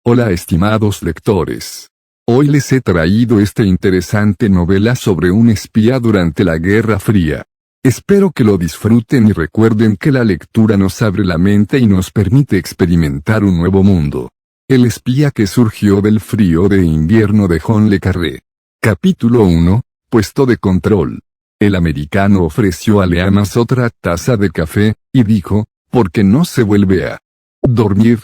Hola estimados lectores. Hoy les he traído esta interesante novela sobre un espía durante la Guerra Fría. Espero que lo disfruten y recuerden que la lectura nos abre la mente y nos permite experimentar un nuevo mundo. El espía que surgió del frío de invierno de John le Carré. Capítulo 1, Puesto de control. El americano ofreció a Leamas otra taza de café, y dijo, ¿por qué no se vuelve a dormir?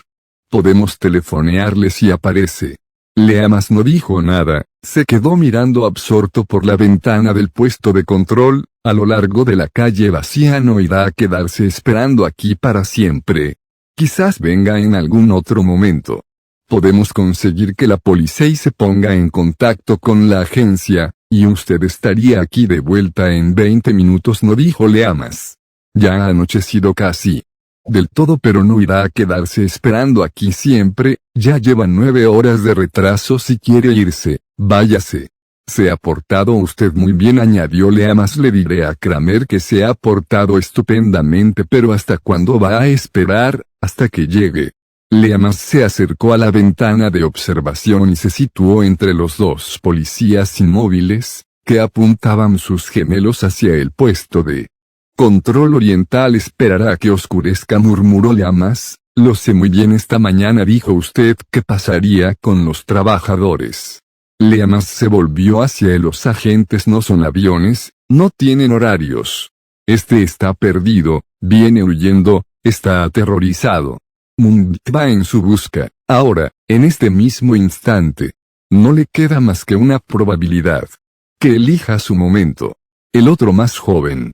Podemos telefonearle si aparece. Leamas no dijo nada, se quedó mirando absorto por la ventana del puesto de control. A lo largo de la calle vacía no irá a quedarse esperando aquí para siempre. Quizás venga en algún otro momento. Podemos conseguir que la policía se ponga en contacto con la agencia, y usted estaría aquí de vuelta en 20 minutos, no dijo Leamas. Ya ha anochecido casi del todo, pero no irá a quedarse esperando aquí siempre, ya lleva 9 horas de retraso. Si quiere irse, váyase. Se ha portado usted muy bien, añadió Leamas. Le diré a Kramer que se ha portado estupendamente, pero ¿hasta cuándo va a esperar? Hasta que llegue. Leamas se acercó a la ventana de observación y se situó entre los dos policías inmóviles, que apuntaban sus gemelos hacia el puesto de control oriental. Esperará a que oscurezca, murmuró Leamas. Lo sé muy bien. Esta mañana dijo usted que pasaría con los trabajadores. Leamas se volvió hacia él. Los agentes no son aviones, no tienen horarios. Este está perdido, viene huyendo, está aterrorizado. Mund va en su busca, ahora, en este mismo instante. No le queda más que una probabilidad. Que elija su momento. El otro, más joven,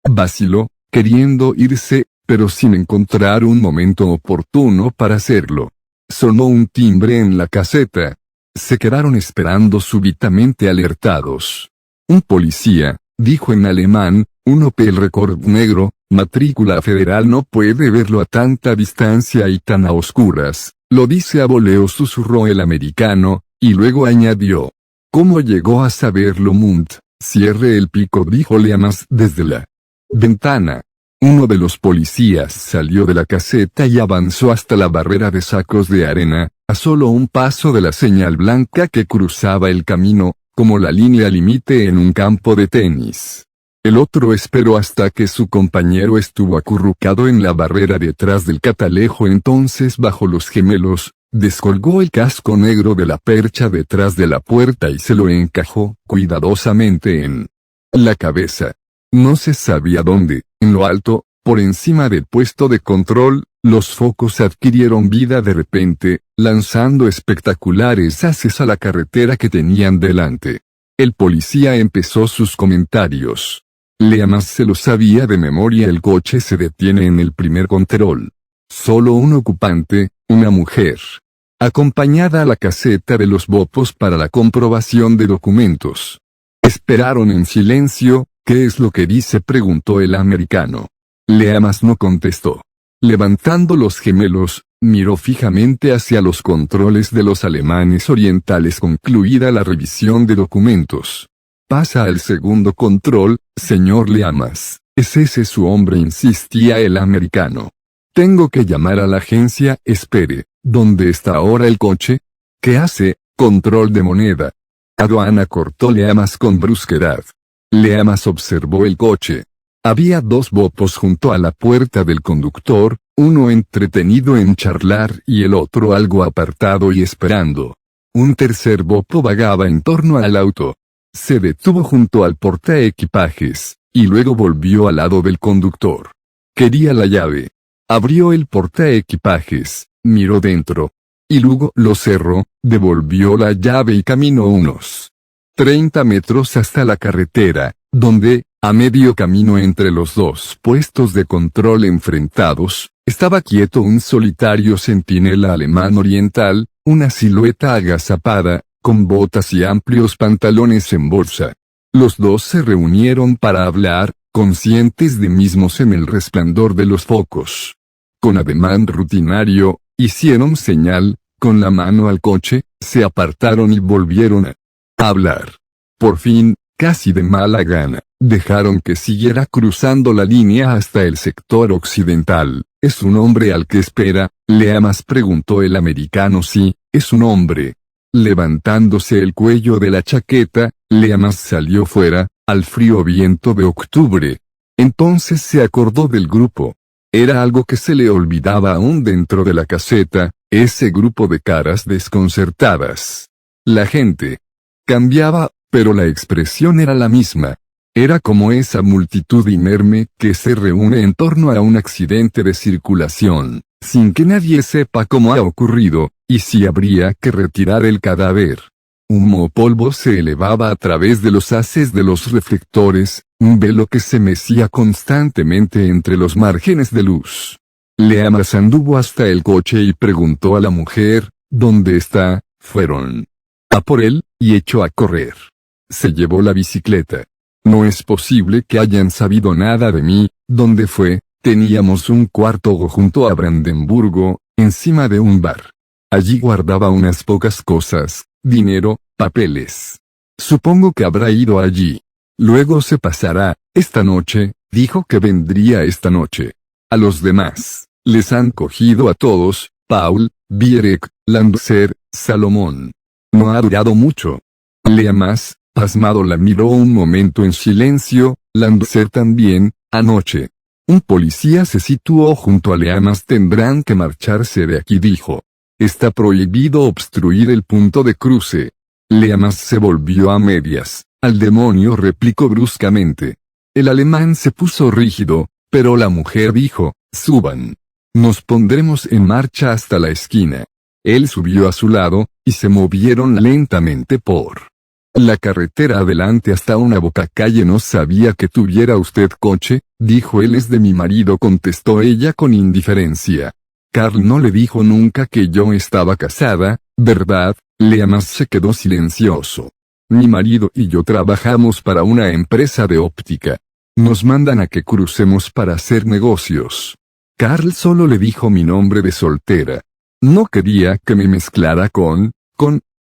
vaciló, queriendo irse, pero sin encontrar un momento oportuno para hacerlo. Sonó un timbre en la caseta. Se quedaron esperando súbitamente alertados. Un policía, dijo en alemán, un Opel Rekord negro, matrícula federal. No puede verlo a tanta distancia y tan a oscuras, lo dice a voleo, susurró el americano, y luego añadió. ¿Cómo llegó a saberlo Mund? Cierre el pico, dijo Leamas desde la ventana. Uno de los policías salió de la caseta y avanzó hasta la barrera de sacos de arena, a solo un paso de la señal blanca que cruzaba el camino, como la línea límite en un campo de tenis. El otro esperó hasta que su compañero estuvo acurrucado en la barrera detrás del catalejo. Entonces bajó los gemelos, descolgó el casco negro de la percha detrás de la puerta y se lo encajó cuidadosamente en la cabeza. No se sabía dónde. En lo alto, por encima del puesto de control, los focos adquirieron vida de repente, lanzando espectaculares haces a la carretera que tenían delante. El policía empezó sus comentarios. Leamas se lo sabía de memoria. El coche se detiene en el primer control. Solo un ocupante, una mujer, acompañada a la caseta de los bopos para la comprobación de documentos. Esperaron en silencio. ¿Qué es lo que dice?, preguntó el americano. Leamas no contestó. Levantando los gemelos, miró fijamente hacia los controles de los alemanes orientales. Concluida la revisión de documentos. Pasa al segundo control, señor Leamas. ¿Es ese su hombre?, insistía el americano. Tengo que llamar a la agencia. Espere, ¿dónde está ahora el coche? ¿Qué hace? Control de moneda. Aduana, cortó Leamas con brusquedad. Leamas observó el coche. Había dos bopos junto a la puerta del conductor, uno entretenido en charlar y el otro algo apartado y esperando. Un tercer bopo vagaba en torno al auto. Se detuvo junto al portaequipajes, y luego volvió al lado del conductor. Quería la llave. Abrió el portaequipajes, miró dentro. Y luego lo cerró, devolvió la llave y caminó unos 30 metros hasta la carretera, donde, a medio camino entre los dos puestos de control enfrentados, estaba quieto un solitario centinela alemán oriental, una silueta agazapada, con botas y amplios pantalones en bolsa. Los dos se reunieron para hablar, conscientes de mismos en el resplandor de los focos. Con ademán rutinario, hicieron señal, con la mano al coche, se apartaron y volvieron a hablar. Por fin, Casi de mala gana, dejaron que siguiera cruzando la línea hasta el sector occidental. ¿Es un hombre al que espera, Leamas?, preguntó el americano. Sí, es un hombre. Levantándose el cuello de la chaqueta, Leamas salió fuera, al frío viento de octubre. Entonces se acordó del grupo. Era algo que se le olvidaba aún dentro de la caseta, ese grupo de caras desconcertadas. La gente cambiaba, pero la expresión era la misma. Era como esa multitud inerme que se reúne en torno a un accidente de circulación, sin que nadie sepa cómo ha ocurrido, y si habría que retirar el cadáver. Humo o polvo se elevaba a través de los haces de los reflectores, un velo que se mecía constantemente entre los márgenes de luz. Leamas anduvo hasta el coche y preguntó a la mujer, ¿dónde está? Fueron a por él, y echó a correr. Se llevó la bicicleta. No es posible que hayan sabido nada de mí. ¿Dónde fue? Teníamos un cuarto junto a Brandenburgo, encima de un bar. Allí guardaba unas pocas cosas, dinero, papeles. Supongo que habrá ido allí. Luego se pasará, esta noche, dijo que vendría esta noche. A los demás, les han cogido a todos, Paul, Bierek, Landser, Salomón. No ha durado mucho. Leamas, pasmado, la miró un momento en silencio. Landser también. Anoche. Un policía se situó junto a Leamas. Tendrán que marcharse de aquí, dijo. Está prohibido obstruir el punto de cruce. Leamas se volvió a medias. Al demonio, replicó bruscamente. El alemán se puso rígido, pero la mujer dijo, suban. Nos pondremos en marcha hasta la esquina. Él subió a su lado, y se movieron lentamente por la carretera adelante hasta una bocacalle. No sabía que tuviera usted coche, dijo él. Es de mi marido, contestó ella con indiferencia. Carl no le dijo nunca que yo estaba casada, ¿verdad? Leamas se quedó silencioso. Mi marido y yo trabajamos para una empresa de óptica. Nos mandan a que crucemos para hacer negocios. Carl solo le dijo mi nombre de soltera. No quería que me mezclara con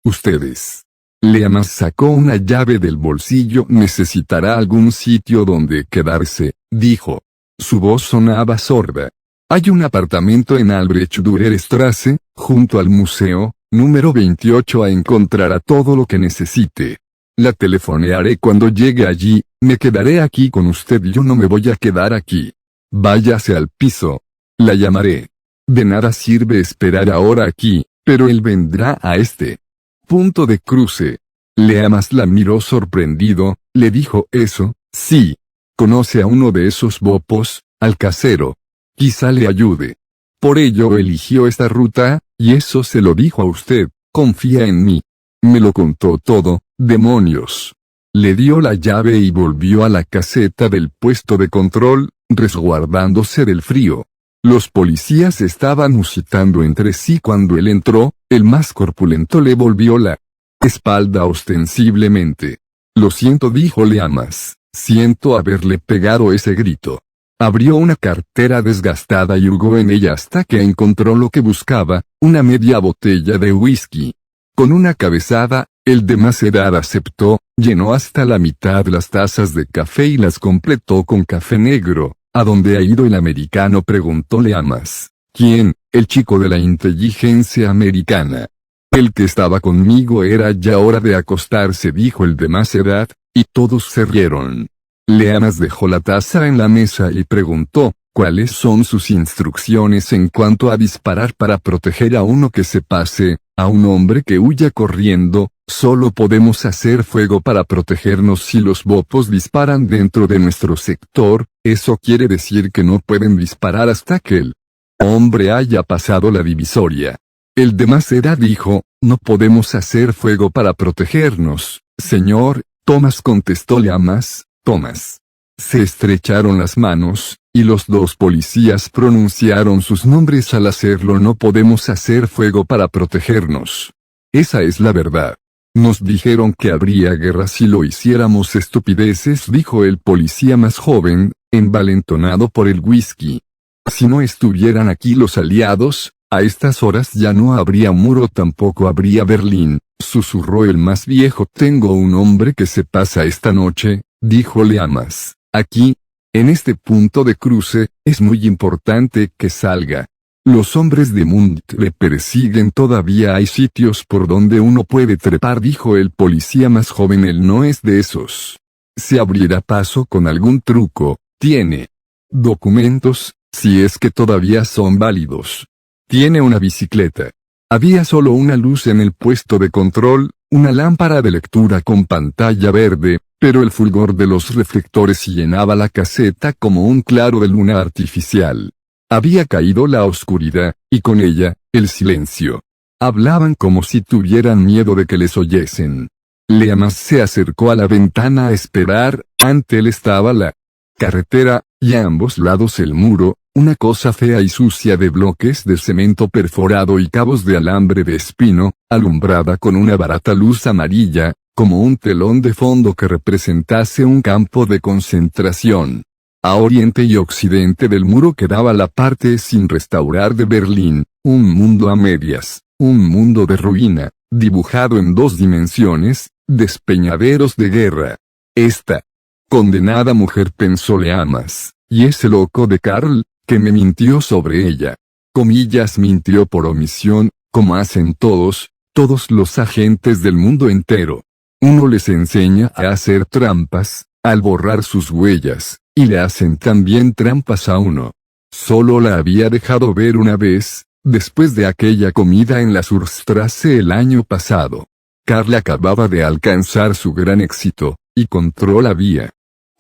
ustedes. Leamas sacó una llave del bolsillo. Necesitará algún sitio donde quedarse, dijo. Su voz sonaba sorda. Hay un apartamento en Albrecht-Dürer-Straße, junto al museo, número 28. Encontrará todo lo que necesite. La telefonearé cuando llegue allí. Me quedaré aquí con usted. Yo no me voy a quedar aquí. Váyase al piso. La llamaré. De nada sirve esperar ahora aquí, pero él vendrá a este punto de cruce. Leamas la miró sorprendido. Le dijo, ¿eso? Sí. ¿Conoce a uno de esos bopos, al casero? Quizá le ayude. Por ello eligió esta ruta, y eso se lo dijo a usted. Confía en mí. Me lo contó todo. Demonios. Le dio la llave y volvió a la caseta del puesto de control, resguardándose del frío. Los policías estaban musitando entre sí cuando él entró. El más corpulento le volvió la espalda ostensiblemente. Lo siento, dijo Leamas. Siento haberle pegado ese grito. Abrió una cartera desgastada y hurgó en ella hasta que encontró lo que buscaba, una media botella de whisky. Con una cabezada, el de más edad aceptó, llenó hasta la mitad las tazas de café y las completó con café negro. ¿A dónde ha ido el americano?, preguntó Leamas. ¿Quién? El chico de la inteligencia americana. El que estaba conmigo. Era ya hora de acostarse, dijo el de más edad, y todos se rieron. Leamas dejó la taza en la mesa y preguntó, ¿cuáles son sus instrucciones en cuanto a disparar para proteger a uno que se pase, a un hombre que huya corriendo? Solo podemos hacer fuego para protegernos si los bopos disparan dentro de nuestro sector. Eso quiere decir que no pueden disparar hasta que el hombre haya pasado la divisoria. El de más edad dijo, no podemos hacer fuego para protegernos, señor. Thomas, contestó Leamas. Thomas. Se estrecharon las manos, y los dos policías pronunciaron sus nombres al hacerlo. No podemos hacer fuego para protegernos. Esa es la verdad. Nos dijeron que habría guerra si lo hiciéramos. Estupideces, dijo el policía más joven, envalentonado por el whisky. Si no estuvieran aquí los aliados, a estas horas ya no habría muro, tampoco habría Berlín. susurró el más viejo. Tengo un hombre que se pasa esta noche, dijo Leamas. Aquí, en este punto de cruce, es muy importante que salga. Los hombres de Mund le persiguen. Todavía hay sitios por donde uno puede trepar, dijo el policía más joven. Él no es de esos. Se abrirá paso con algún truco. Tiene documentos, si es que todavía son válidos. Tiene una bicicleta. Había solo una luz en el puesto de control, una lámpara de lectura con pantalla verde, pero el fulgor de los reflectores llenaba la caseta como un claro de luna artificial. Había caído la oscuridad, y con ella, el silencio. Hablaban como si tuvieran miedo de que les oyesen. Leamas se acercó a la ventana a esperar. Ante él estaba la carretera, y a ambos lados el muro, una cosa fea y sucia de bloques de cemento perforado y cabos de alambre de espino, alumbrada con una barata luz amarilla, como un telón de fondo que representase un campo de concentración. A oriente y occidente del muro quedaba la parte sin restaurar de Berlín, un mundo a medias, un mundo de ruina, dibujado en 2 dimensiones, despeñaderos de guerra. Esta condenada mujer, pensó Leamas, y ese loco de Karl, que me mintió sobre ella. Comillas, mintió por omisión, como hacen todos los agentes del mundo entero. Uno les enseña a hacer trampas, al borrar sus huellas, y le hacen también trampas a uno. Solo la había dejado ver una vez, después de aquella comida en la Surstrasse el año pasado. Karl acababa de alcanzar su gran éxito, y Control había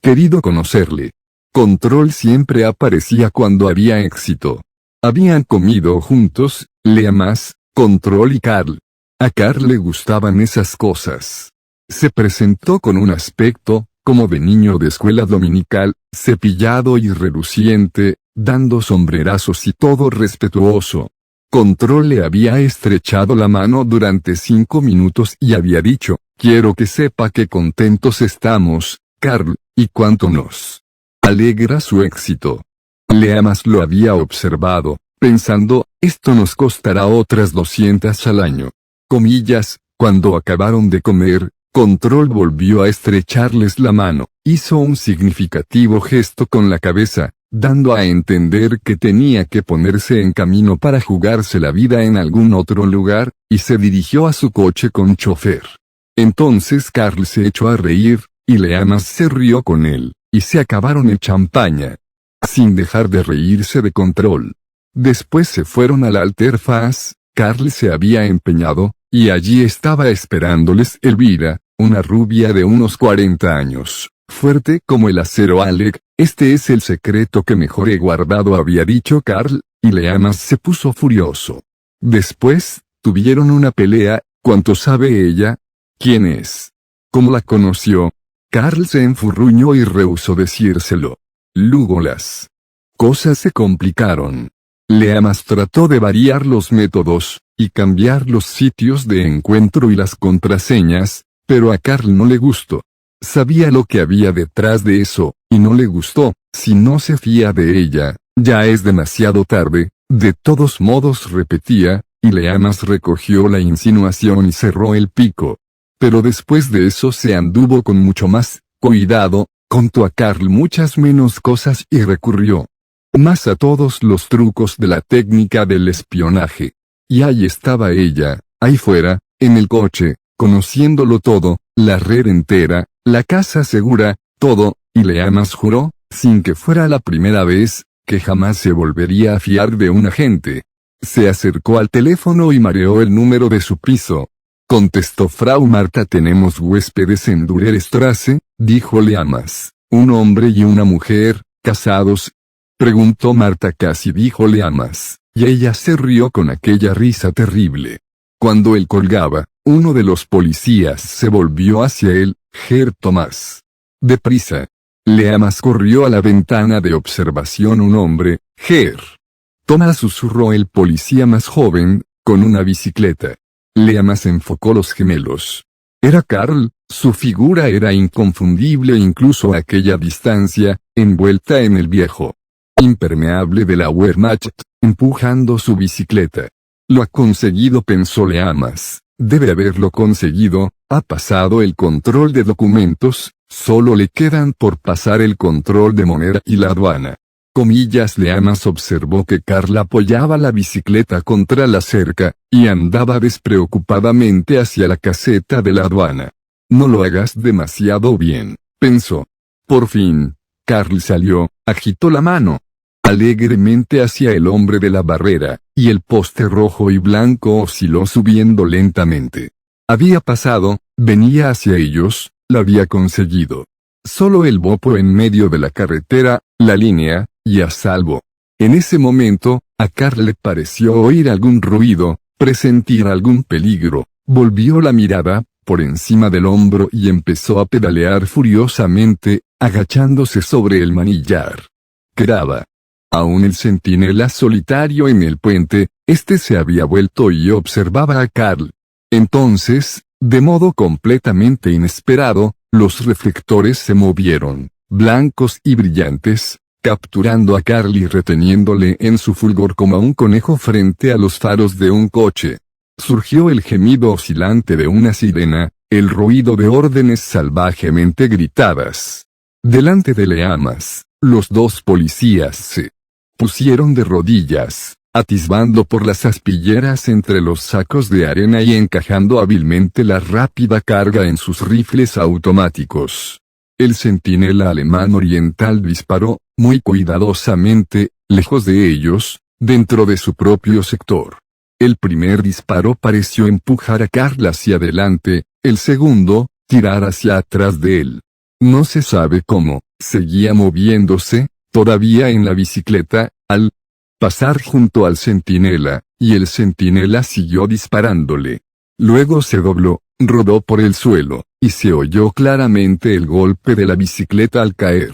querido conocerle. Control siempre aparecía cuando había éxito. Habían comido juntos, Leamas, Control y Karl. A Karl le gustaban esas cosas. Se presentó con un aspecto, como de niño de escuela dominical, cepillado y reluciente, dando sombrerazos y todo respetuoso. Control le había estrechado la mano durante 5 minutos y había dicho, quiero que sepa que contentos estamos, Karl, y cuánto nos alegra su éxito. Leamas lo había observado, pensando, esto nos costará otras 200 al año. Comillas, cuando acabaron de comer, Control volvió a estrecharles la mano, hizo un significativo gesto con la cabeza, dando a entender que tenía que ponerse en camino para jugarse la vida en algún otro lugar, y se dirigió a su coche con chofer. Entonces Karl se echó a reír, y Leamas se rió con él, y se acabaron el champaña, sin dejar de reírse de Control. Después se fueron al Alterfaz. Karl se había empeñado, y allí estaba esperándoles Elvira, una rubia de unos 40 años, fuerte como el acero. Alec, este es el secreto que mejor he guardado, había dicho Karl, y Leamas se puso furioso. Después, tuvieron una pelea. ¿Cuánto sabe ella? ¿Quién es? ¿Cómo la conoció? Karl se enfurruñó y rehusó decírselo. Luego las cosas se complicaron. Leamas trató de variar los métodos, y cambiar los sitios de encuentro y las contraseñas, pero a Karl no le gustó. Sabía lo que había detrás de eso, y no le gustó. Si no se fía de ella, ya es demasiado tarde. De todos modos, repetía, y Leamas recogió la insinuación y cerró el pico. Pero después de eso se anduvo con mucho más cuidado, contó a Karl muchas menos cosas y recurrió más a todos los trucos de la técnica del espionaje. Y ahí estaba ella, ahí fuera, en el coche, conociéndolo todo, la red entera, la casa segura, todo, y Leamas juró, sin que fuera la primera vez, que jamás se volvería a fiar de un agente. Se acercó al teléfono y mareó el número de su piso. Contestó Frau Marta. Tenemos huéspedes en Durerstrasse, dijo Leamas. Un hombre y una mujer, casados. Preguntó Marta. Casi, dijo Leamas, y ella se rió con aquella risa terrible. Cuando él colgaba, uno de los policías se volvió hacia él. Herr Thomas. Deprisa. Leamas corrió a la ventana de observación. Un hombre, Herr Thomas, susurró el policía más joven, con una bicicleta. Leamas enfocó los gemelos. Era Karl, su figura era inconfundible incluso a aquella distancia, envuelta en el viejo impermeable de la Wehrmacht, empujando su bicicleta. Lo ha conseguido, pensó Leamas. Debe haberlo conseguido, ha pasado el control de documentos, solo le quedan por pasar el control de moneda y la aduana. Leamas observó que Carl apoyaba la bicicleta contra la cerca, y andaba despreocupadamente hacia la caseta de la aduana. No lo hagas demasiado bien, pensó. Por fin, Carl salió, agitó la mano alegremente hacia el hombre de la barrera, y el poste rojo y blanco osciló subiendo lentamente. Había pasado, venía hacia ellos, lo había conseguido. Solo el bopo en medio de la carretera, la línea, y a salvo. En ese momento, a Carl le pareció oír algún ruido, presentir algún peligro, volvió la mirada, por encima del hombro y empezó a pedalear furiosamente, agachándose sobre el manillar. Graba. Aún el centinela solitario en el puente, se había vuelto y observaba a Carl. Entonces, de modo completamente inesperado, los reflectores se movieron, blancos y brillantes, capturando a Carl y reteniéndole en su fulgor como a un conejo frente a los faros de un coche. Surgió el gemido oscilante de una sirena, el ruido de órdenes salvajemente gritadas. Delante de Leamas, los dos policías se pusieron de rodillas, atisbando por las aspilleras entre los sacos de arena y encajando hábilmente la rápida carga en sus rifles automáticos. El centinela alemán oriental disparó, muy cuidadosamente, lejos de ellos, dentro de su propio sector. El primer disparo pareció empujar a Carl hacia adelante, el segundo, tirar hacia atrás de él. No se sabe cómo, seguía moviéndose, todavía en la bicicleta, al pasar junto al centinela, y el centinela siguió disparándole. Luego se dobló, rodó por el suelo, y se oyó claramente el golpe de la bicicleta al caer.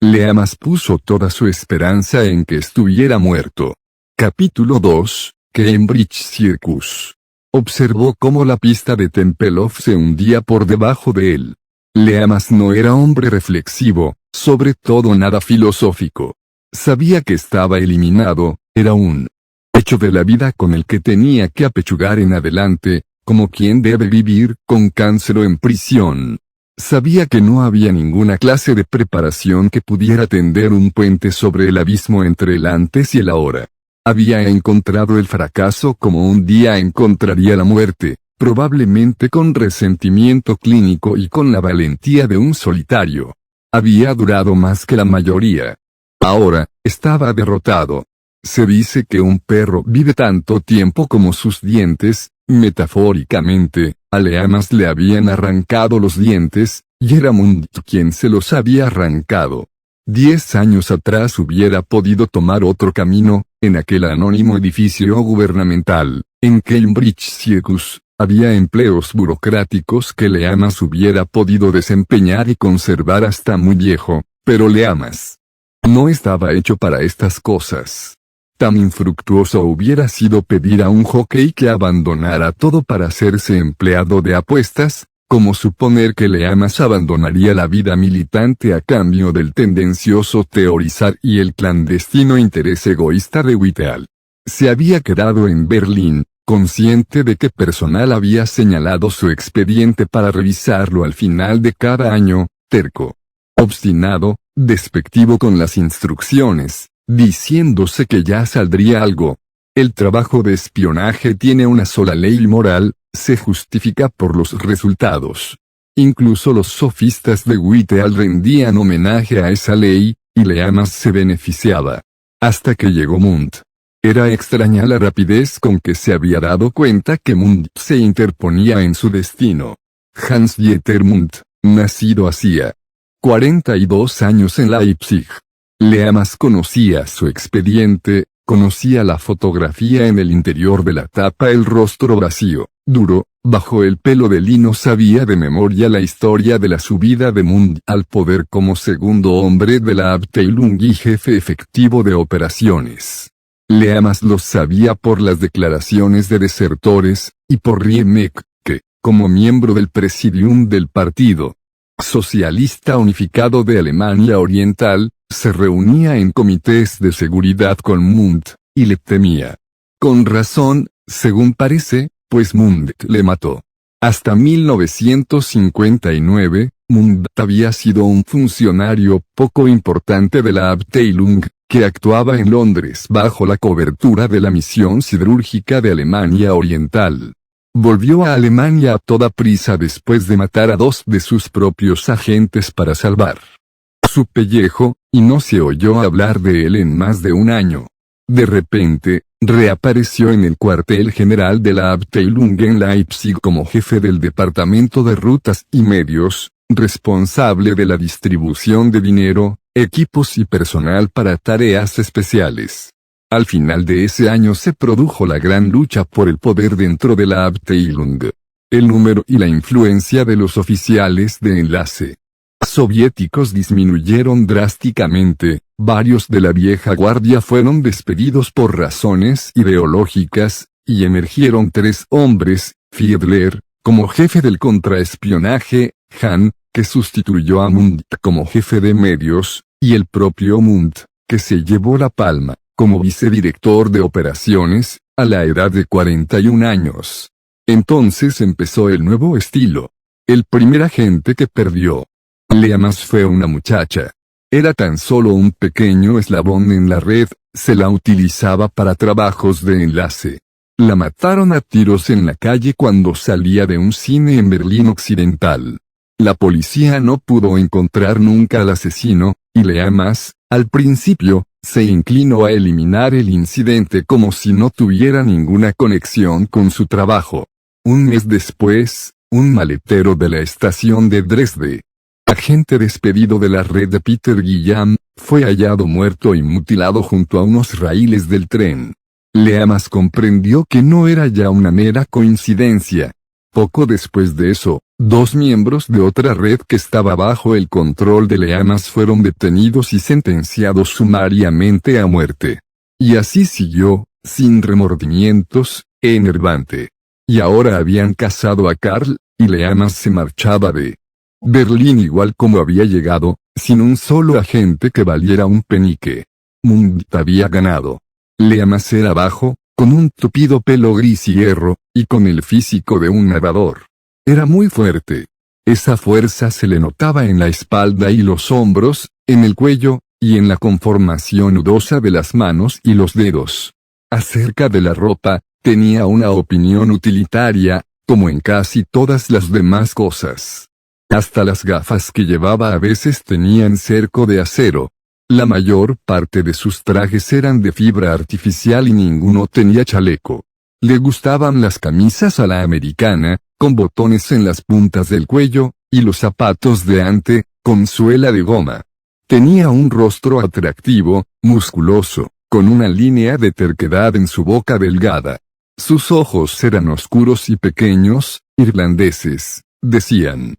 Leamas puso toda su esperanza en que estuviera muerto. Capítulo 2, Cambridge Circus. Observó cómo la pista de Tempelhof se hundía por debajo de él. Leamas no era hombre reflexivo, sobre todo nada filosófico. Sabía que estaba eliminado, era un hecho de la vida con el que tenía que apechugar en adelante, como quien debe vivir con cáncer o en prisión. Sabía que no había ninguna clase de preparación que pudiera tender un puente sobre el abismo entre el antes y el ahora. Había encontrado el fracaso como un día encontraría la muerte, probablemente con resentimiento clínico y con la valentía de un solitario. Había durado más que la mayoría. Ahora, estaba derrotado. Se dice que un perro vive tanto tiempo como sus dientes, metafóricamente, a Leamas le habían arrancado los dientes, y era Mund quien se los había arrancado. 10 años atrás hubiera podido tomar otro camino, en aquel anónimo edificio gubernamental, en Cambridge Circus, había empleos burocráticos que Leamas hubiera podido desempeñar y conservar hasta muy viejo, pero Leamas no estaba hecho para estas cosas. Tan infructuoso hubiera sido pedir a un jockey que abandonara todo para hacerse empleado de apuestas, como suponer que Leamas abandonaría la vida militante a cambio del tendencioso teorizar y el clandestino interés egoísta de Whitehall. Se había quedado en Berlín, consciente de que personal había señalado su expediente para revisarlo al final de cada año, terco, obstinado, despectivo con las instrucciones, diciéndose que ya saldría algo. El trabajo de espionaje tiene una sola ley moral, se justifica por los resultados. Incluso los sofistas de Whitehall rendían homenaje a esa ley, y Leamas se beneficiaba. Hasta que llegó Mund. Era extraña la rapidez con que se había dado cuenta que Mund se interponía en su destino. Hans-Dieter Mund, nacido hacía 42 años en Leipzig. Leamas conocía su expediente, conocía la fotografía en el interior de la tapa, el rostro vacío, duro, bajo el pelo de lino. Sabía de memoria la historia de la subida de Mund al poder como segundo hombre de la Abteilung y jefe efectivo de operaciones. Leamas lo sabía por las declaraciones de desertores, y por Riemeck, que, como miembro del presidium del Partido Socialista Unificado de Alemania Oriental, se reunía en comités de seguridad con Mund, y le temía. Con razón, según parece, pues Mund le mató. Hasta 1959, Mund había sido un funcionario poco importante de la Abteilung, que actuaba en Londres bajo la cobertura de la misión siderúrgica de Alemania Oriental. Volvió a Alemania a toda prisa después de matar a 2 de sus propios agentes para salvar su pellejo, y no se oyó hablar de él en más de un año. De repente, reapareció en el cuartel general de la Abteilung en Leipzig como jefe del departamento de rutas y medios, responsable de la distribución de dinero, equipos y personal para tareas especiales. Al final de ese año se produjo la gran lucha por el poder dentro de la Abteilung. El número y la influencia de los oficiales de enlace soviéticos disminuyeron drásticamente, varios de la vieja guardia fueron despedidos por razones ideológicas, y emergieron 3 hombres: Fiedler, como jefe del contraespionaje, Hahn, que sustituyó a Mundt como jefe de medios, y el propio Mundt, que se llevó la palma, como vicedirector de operaciones, a la edad de 41 años. Entonces empezó el nuevo estilo. El primer agente que perdió Leamas fue una muchacha. Era tan solo un pequeño eslabón en la red, se la utilizaba para trabajos de enlace. La mataron a tiros en la calle cuando salía de un cine en Berlín Occidental. La policía no pudo encontrar nunca al asesino, y Leamas, al principio, se inclinó a eliminar el incidente como si no tuviera ninguna conexión con su trabajo. Un mes después, un maletero de la estación de Dresde, agente despedido de la red de Peter Guillam, fue hallado muerto y mutilado junto a unos raíles del tren. Leamas comprendió que no era ya una mera coincidencia. Poco después de eso, 2 miembros de otra red que estaba bajo el control de Leamas fueron detenidos y sentenciados sumariamente a muerte. Y así siguió, sin remordimientos, enervante. Y ahora habían casado a Karl, y Leamas se marchaba de Berlín igual como había llegado, sin un solo agente que valiera un penique. Mundt había ganado. Leamas era bajo, con un tupido pelo gris y hierro, y con el físico de un nadador. Era muy fuerte. Esa fuerza se le notaba en la espalda y los hombros, en el cuello, y en la conformación nudosa de las manos y los dedos. Acerca de la ropa, tenía una opinión utilitaria, como en casi todas las demás cosas. Hasta las gafas que llevaba a veces tenían cerco de acero. La mayor parte de sus trajes eran de fibra artificial y ninguno tenía chaleco. Le gustaban las camisas a la americana, con botones en las puntas del cuello, y los zapatos de ante, con suela de goma. Tenía un rostro atractivo, musculoso, con una línea de terquedad en su boca delgada. Sus ojos eran oscuros y pequeños, irlandeses, decían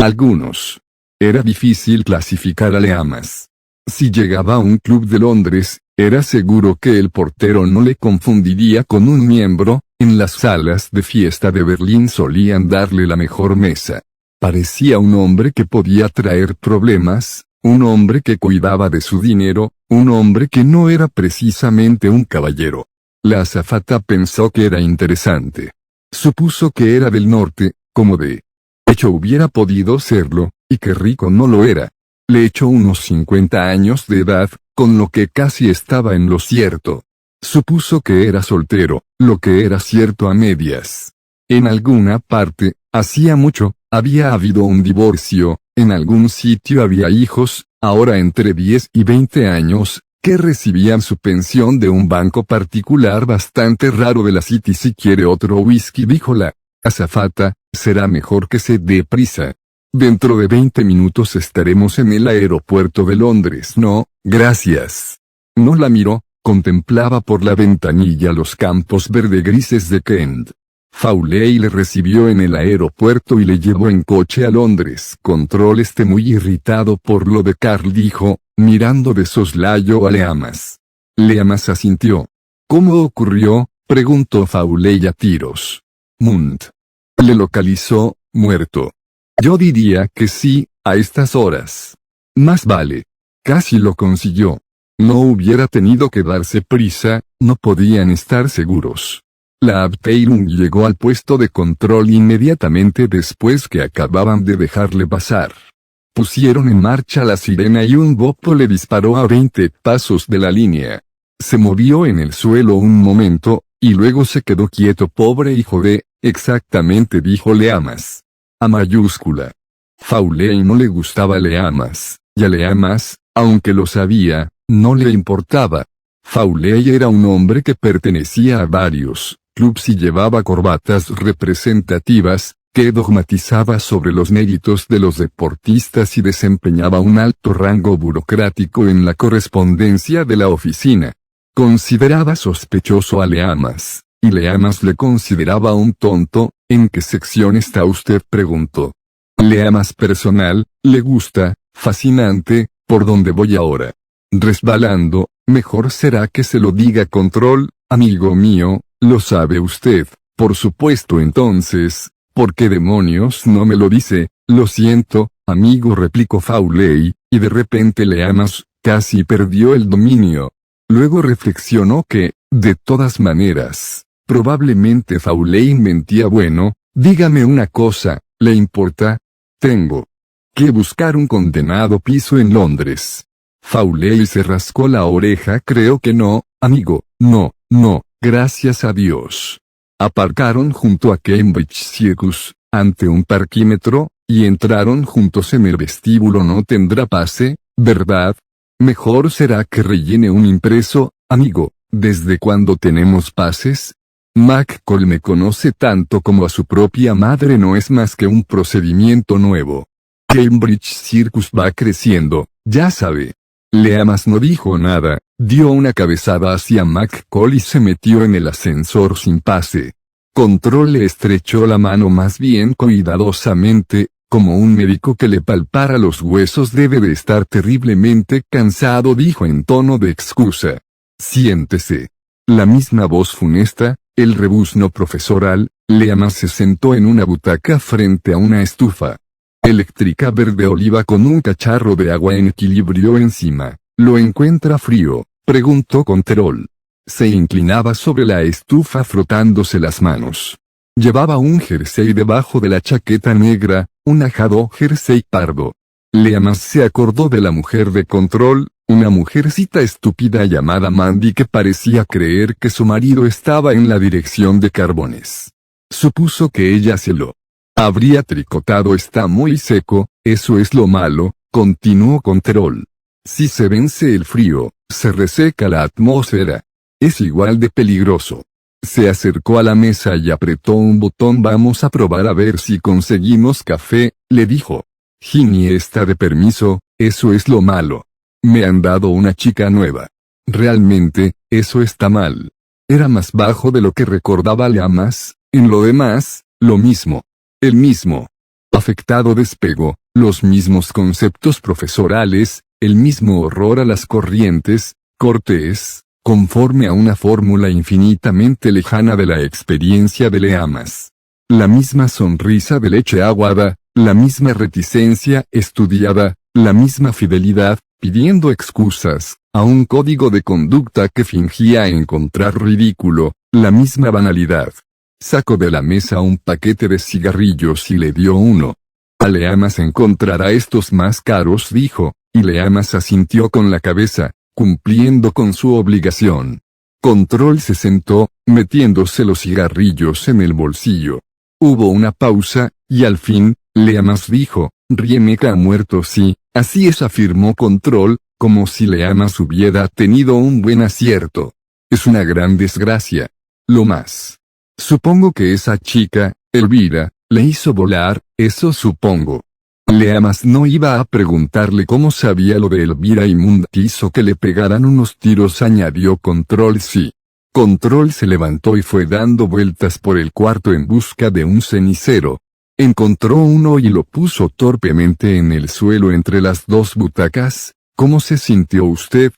algunos. Era difícil clasificar a Leamas. Si llegaba a un club de Londres, era seguro que el portero no le confundiría con un miembro. En las salas de fiesta de Berlín solían darle la mejor mesa. Parecía un hombre que podía traer problemas, un hombre que cuidaba de su dinero, un hombre que no era precisamente un caballero. La azafata pensó que era interesante. Supuso que era del norte, como de hecho hubiera podido serlo, y que rico no lo era. Le echó unos 50 años de edad, con lo que casi estaba en lo cierto. Supuso que era soltero, lo que era cierto a medias. En alguna parte, hacía mucho, había habido un divorcio, en algún sitio había hijos, ahora entre 10 y 20 años, que recibían su pensión de un banco particular bastante raro de la City. Si quiere otro whisky, dijo la azafata, será mejor que se dé prisa. Dentro de 20 minutos estaremos en el aeropuerto de Londres. No, gracias. No la miró, contemplaba por la ventanilla los campos verde-grises de Kent. Fawley le recibió en el aeropuerto y le llevó en coche a Londres. Control muy irritado por lo de Karl, dijo, mirando de soslayo a Leamas. Leamas asintió. ¿Cómo ocurrió?, preguntó Fawley a tiros. Mundt le localizó, muerto. Yo diría que sí, a estas horas. Más vale. Casi lo consiguió. No hubiera tenido que darse prisa, no podían estar seguros. La Abteilung llegó al puesto de control inmediatamente después que acababan de dejarle pasar. Pusieron en marcha la sirena y un bopo le disparó a 20 pasos de la línea. Se movió en el suelo un momento, y luego se quedó quieto. Pobre hijo de, exactamente, dijo Leamas. A mayúscula. Fauley no le gustaba Leamas, y a Leamas, aunque lo sabía, no le importaba. Fauley era un hombre que pertenecía a varios clubs y llevaba corbatas representativas, que dogmatizaba sobre los méritos de los deportistas y desempeñaba un alto rango burocrático en la correspondencia de la oficina. Consideraba sospechoso a Leamas, y Leamas le consideraba un tonto. ¿En qué sección está usted?, preguntó. Leamas personal, le gusta, fascinante, ¿por dónde voy ahora? Resbalando, mejor será que se lo diga Control, amigo mío, lo sabe usted, por supuesto. Entonces, ¿por qué demonios no me lo dice? Lo siento, amigo, replicó Fauley, y de repente Leamas casi perdió el dominio. Luego reflexionó que, de todas maneras, probablemente Fauley mentía. Bueno, dígame una cosa, ¿le importa? Tengo que buscar un condenado piso en Londres. Fauley se rascó la oreja. Creo que no, amigo, no, gracias a Dios. Aparcaron junto a Cambridge Circus, ante un parquímetro, y entraron juntos en el vestíbulo. No tendrá pase, ¿verdad? Mejor será que rellene un impreso, amigo. ¿Desde cuándo tenemos pases? McCall me conoce tanto como a su propia madre. No es más que un procedimiento nuevo. Cambridge Circus va creciendo, ya sabe. Leamas no dijo nada, dio una cabezada hacia McCall y se metió en el ascensor sin pase. Control le estrechó la mano más bien cuidadosamente, como un médico que le palpara los huesos. Debe de estar terriblemente cansado, dijo en tono de excusa. Siéntese. La misma voz funesta, el rebuzno profesoral. Leamas se sentó en una butaca frente a una estufa eléctrica verde oliva con un cacharro de agua en equilibrio encima. ¿Lo encuentra frío?, preguntó Control. Se inclinaba sobre la estufa frotándose las manos. Llevaba un jersey debajo de la chaqueta negra, un ajado jersey pardo. Leamas se acordó de la mujer de Control, una mujercita estúpida llamada Mandy que parecía creer que su marido estaba en la dirección de Carbones. Supuso que ella se lo habría tricotado. Está muy seco, eso es lo malo, continuó Control. Si se vence el frío, se reseca la atmósfera. Es igual de peligroso. Se acercó a la mesa y apretó un botón. Vamos a probar a ver si conseguimos café, le dijo. Ginny está de permiso, eso es lo malo. Me han dado una chica nueva. Realmente, eso está mal. Era más bajo de lo que recordaba Leamas. En lo demás, lo mismo. El mismo afectado despego, los mismos conceptos profesorales, el mismo horror a las corrientes, cortés, conforme a una fórmula infinitamente lejana de la experiencia de Leamas. La misma sonrisa de leche aguada, la misma reticencia estudiada, la misma fidelidad, pidiendo excusas, a un código de conducta que fingía encontrar ridículo, la misma banalidad. Sacó de la mesa un paquete de cigarrillos y le dio uno. A Leamas encontrará estos más caros, dijo, y Leamas asintió con la cabeza, cumpliendo con su obligación. Control se sentó, metiéndose los cigarrillos en el bolsillo. Hubo una pausa, y al fin, Leamas dijo, Riemek ha muerto. Sí, así es, afirmó Control, como si Leamas hubiera tenido un buen acierto. Es una gran desgracia. Lo más. Supongo que esa chica, Elvira, le hizo volar, eso supongo. Leamas no iba a preguntarle cómo sabía lo de Elvira y Mund hizo que le pegaran unos tiros, añadió Control. Sí. Control se levantó y fue dando vueltas por el cuarto en busca de un cenicero. Encontró uno y lo puso torpemente en el suelo entre las dos butacas. ¿Cómo se sintió usted?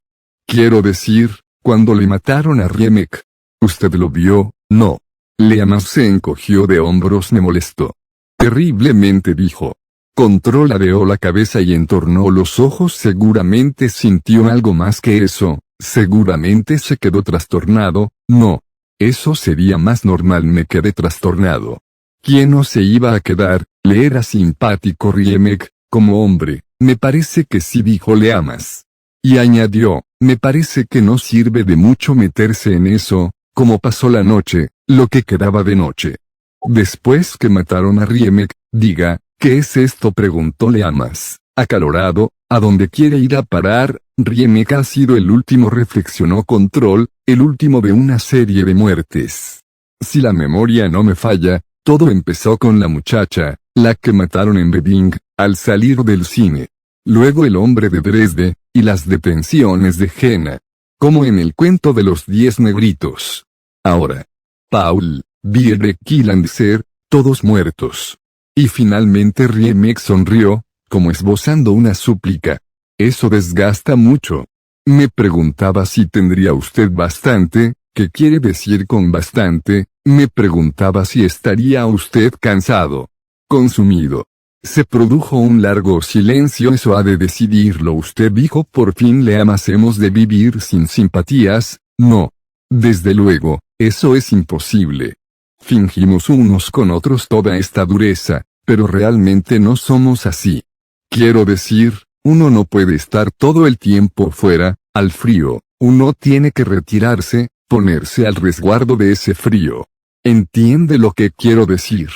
Quiero decir, cuando le mataron a Riemek. ¿Usted lo vio? No. Leamas se encogió de hombros. Me molestó terriblemente, dijo. Control adeó la cabeza y entornó los ojos. Seguramente sintió algo más que eso, seguramente se quedó trastornado. No. Eso sería más normal. Me quedé trastornado. ¿Quién no se iba a quedar? Le era simpático Riemek, como hombre. Me parece que sí, dijo Leamas. Y añadió, me parece que no sirve de mucho meterse en eso, como pasó la noche, lo que quedaba de noche. Después que mataron a Riemek, diga, ¿qué es esto?, preguntó Leamas, acalorado. ¿A dónde quiere ir a parar? Riemek ha sido el último, reflexionó Control, el último de una serie de muertes. Si la memoria no me falla, todo empezó con la muchacha, la que mataron en Bedding, al salir del cine. Luego el hombre de Dresde, y las detenciones de Jena. Como en el cuento de los 10 negritos. Ahora. Paul, Bierek y Landser, todos muertos. Y finalmente Riemek sonrió, como esbozando una súplica. Eso desgasta mucho. Me preguntaba si tendría usted bastante. ¿Qué quiere decir con bastante? Me preguntaba si estaría usted cansado. Consumido. Se produjo un largo silencio. Eso ha de decidirlo usted, dijo por fin Leamas. ¿Hemos de vivir sin simpatías? No. Desde luego, eso es imposible. Fingimos unos con otros toda esta dureza, pero realmente no somos así. Quiero decir, uno no puede estar todo el tiempo fuera, al frío. Uno tiene que retirarse, ponerse al resguardo de ese frío. ¿Entiende lo que quiero decir?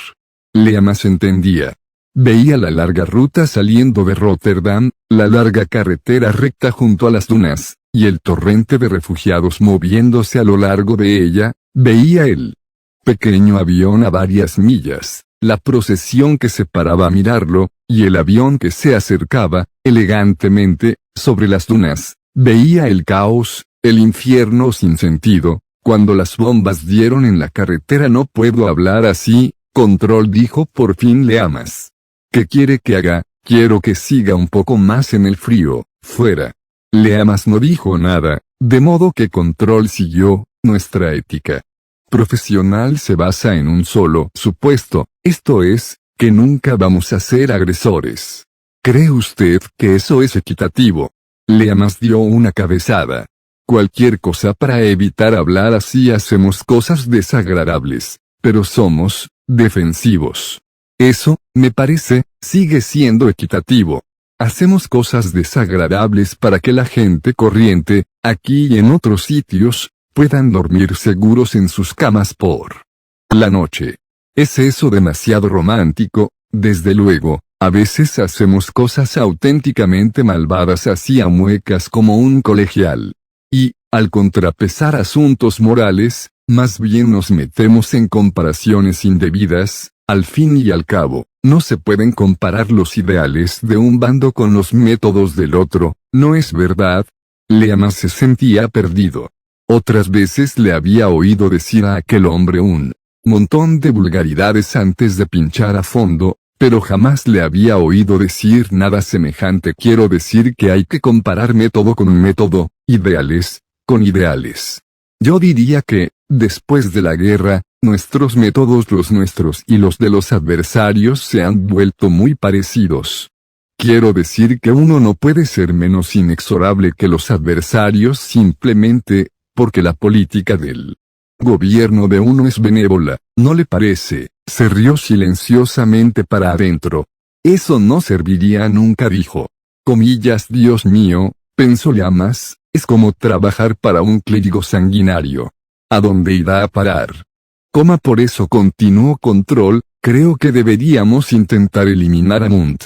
Leamas entendía. Veía la larga ruta saliendo de Rotterdam, la larga carretera recta junto a las dunas, y el torrente de refugiados moviéndose a lo largo de ella. Veía el pequeño avión a varias millas, la procesión que se paraba a mirarlo, y el avión que se acercaba, elegantemente, sobre las dunas. Veía el caos, el infierno sin sentido, cuando las bombas dieron en la carretera. No puedo hablar así, Control, dijo por fin Leamas. ¿Qué quiere que haga? Quiero que siga un poco más en el frío, fuera. Leamas no dijo nada, de modo que Control siguió. Nuestra ética profesional se basa en un solo supuesto, esto es, que nunca vamos a ser agresores. ¿Cree usted que eso es equitativo? Leamas dio una cabezada. Cualquier cosa para evitar hablar así. Hacemos cosas desagradables, pero somos defensivos. Eso, me parece, sigue siendo equitativo. Hacemos cosas desagradables para que la gente corriente, aquí y en otros sitios, puedan dormir seguros en sus camas por la noche. ¿Es eso demasiado romántico? Desde luego, a veces hacemos cosas auténticamente malvadas así a muecas como un colegial. Y, al contrapesar asuntos morales, más bien nos metemos en comparaciones indebidas. Al fin y al cabo, no se pueden comparar los ideales de un bando con los métodos del otro, ¿no es verdad? Leamas se sentía perdido. Otras veces le había oído decir a aquel hombre un montón de vulgaridades antes de pinchar a fondo, pero jamás le había oído decir nada semejante. Quiero decir que hay que comparar método con método, ideales con ideales. Yo diría que, después de la guerra, nuestros métodos, los nuestros y los de los adversarios, se han vuelto muy parecidos. Quiero decir que uno no puede ser menos inexorable que los adversarios simplemente porque la política del gobierno de uno es benévola, ¿no le parece? Se rió silenciosamente para adentro. Eso no serviría nunca, dijo. Comillas, Dios mío, pensó Leamas, es como trabajar para un clérigo sanguinario. ¿A dónde irá a parar? Por eso, continuó Control, creo que deberíamos intentar eliminar a Munt.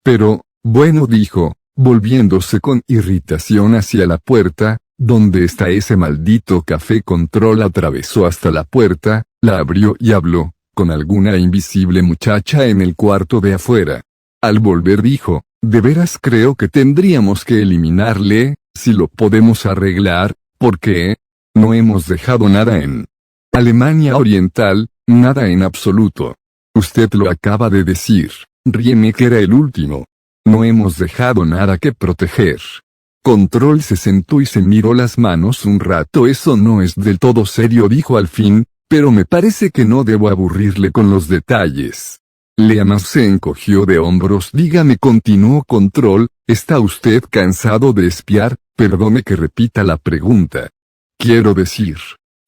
Pero, bueno, dijo, volviéndose con irritación hacia la puerta. ¿Dónde está ese maldito café? Control atravesó hasta la puerta, la abrió y habló con alguna invisible muchacha en el cuarto de afuera. Al volver dijo, de veras creo que tendríamos que eliminarle, si lo podemos arreglar, porque no hemos dejado nada en Alemania Oriental, nada en absoluto. Usted lo acaba de decir, Riemek era el último. No hemos dejado nada que proteger. Control se sentó y se miró las manos un rato. Eso no es del todo serio, dijo al fin, pero me parece que no debo aburrirle con los detalles. Leamas se encogió de hombros. Dígame, continuó Control, ¿está usted cansado de espiar? Perdone que repita la pregunta. Quiero decir,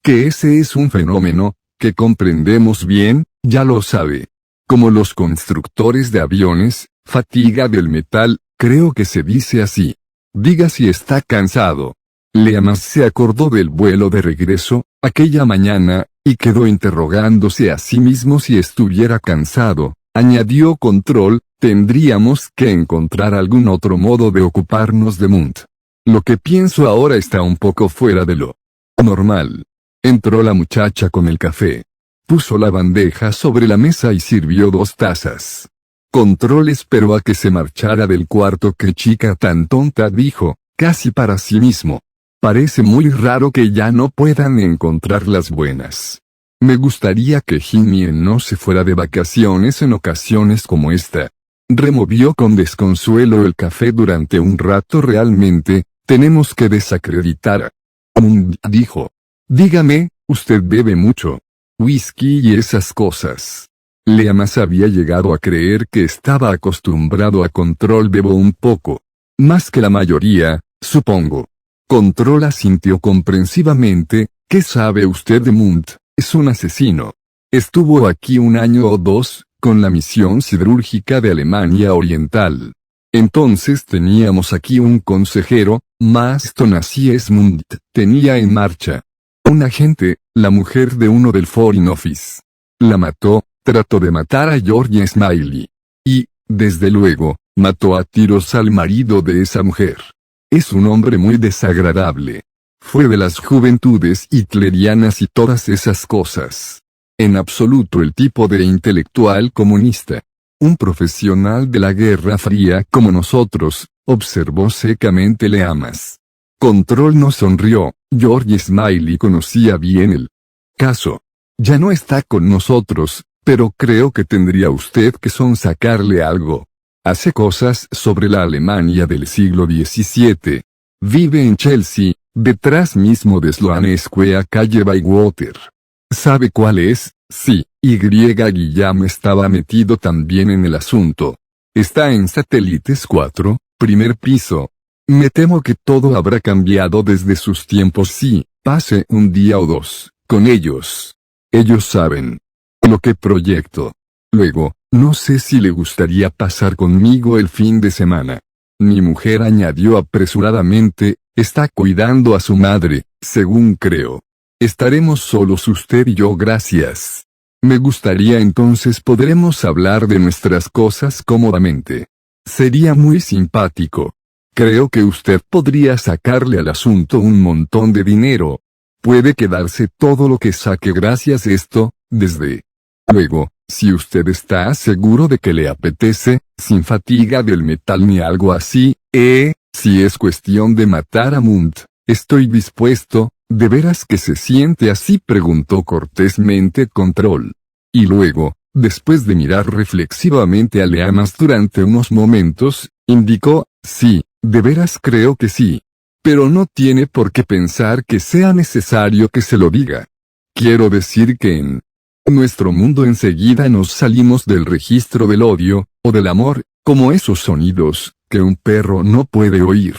Que ese es un fenómeno, que comprendemos bien, ya lo sabe. Como los constructores de aviones, fatiga del metal, creo que se dice así. Diga si está cansado. Leamas se acordó del vuelo de regreso, aquella mañana, y quedó interrogándose a sí mismo si estuviera cansado. Añadió Control, tendríamos que encontrar algún otro modo de ocuparnos de Munt. Lo que pienso ahora está un poco fuera de lo normal. Entró la muchacha con el café. Puso la bandeja sobre la mesa y sirvió 2 tazas. Control esperó a que se marchara del cuarto. «Qué chica tan tonta», dijo, casi para sí mismo. «Parece muy raro que ya no puedan encontrar las buenas. Me gustaría que Jimmy no se fuera de vacaciones en ocasiones como esta». Removió con desconsuelo el café durante un rato. «Realmente, tenemos que desacreditar a Munt», dijo. «Dígame, usted bebe mucho whisky y esas cosas». Leamas había llegado a creer que estaba acostumbrado a Control. «Bebo un poco. Más que la mayoría, supongo». Control asintió comprensivamente. «¿Qué sabe usted de Munt? Es un asesino. Estuvo aquí 1 año o 2, con la misión siderúrgica de Alemania Oriental. Entonces teníamos aquí un consejero, Maston, así es. Munt tenía en marcha un agente, la mujer de uno del Foreign Office. La mató, trató de matar a George Smiley. Y, desde luego, mató a tiros al marido de esa mujer. Es un hombre muy desagradable. Fue de las juventudes hitlerianas y todas esas cosas. En absoluto el tipo de intelectual comunista. Un profesional de la Guerra Fría como nosotros», observó secamente Leamas. Control no sonrió. George Smiley conocía bien el caso. «Ya no está con nosotros, pero creo que tendría usted que sonsacarle algo. Hace cosas sobre la Alemania del siglo XVII. Vive en Chelsea, detrás mismo de Sloane Square, calle Bywater. ¿Sabe cuál es? Sí, Guillaume estaba metido también en el asunto. Está en Satélites 4, primer piso. Me temo que todo habrá cambiado desde sus tiempos si pase un día o 2 con ellos. Ellos saben lo que proyecto. Luego, no sé si le gustaría pasar conmigo el fin de semana». Mi mujer añadió apresuradamente, «está cuidando a su madre, según creo. Estaremos solos usted y yo, gracias. Me gustaría, entonces podremos hablar de nuestras cosas cómodamente. Sería muy simpático. Creo que usted podría sacarle al asunto un montón de dinero. Puede quedarse todo lo que saque gracias a esto, desde luego, si usted está seguro de que le apetece, sin fatiga del metal ni algo así, si es cuestión de matar a Munt, estoy dispuesto». «¿De veras que se siente así?», preguntó cortésmente Control. Y luego, después de mirar reflexivamente a Leamas durante unos momentos, indicó, «Sí, de veras creo que sí. Pero no tiene por qué pensar que sea necesario que se lo diga. Quiero decir que en nuestro mundo enseguida nos salimos del registro del odio, o del amor, como esos sonidos que un perro no puede oír.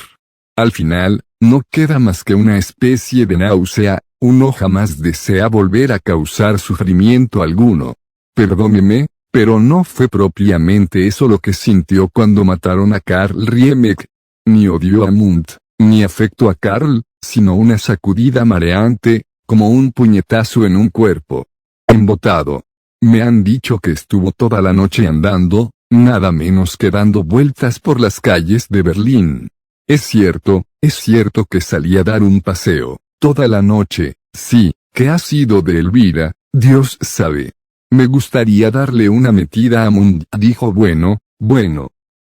Al final, no queda más que una especie de náusea, uno jamás desea volver a causar sufrimiento alguno. Perdóneme, pero no fue propiamente eso lo que sintió cuando mataron a Karl Riemek. Ni odió a Munt, ni afectó a Karl, sino una sacudida mareante, como un puñetazo en un cuerpo embotado. Me han dicho que estuvo toda la noche andando, nada menos que dando vueltas por las calles de Berlín. Es cierto que salí a dar un paseo, toda la noche. Sí, ¿qué ha sido de Elvira? Dios sabe. Me gustaría darle una metida a Munt, dijo. Bueno.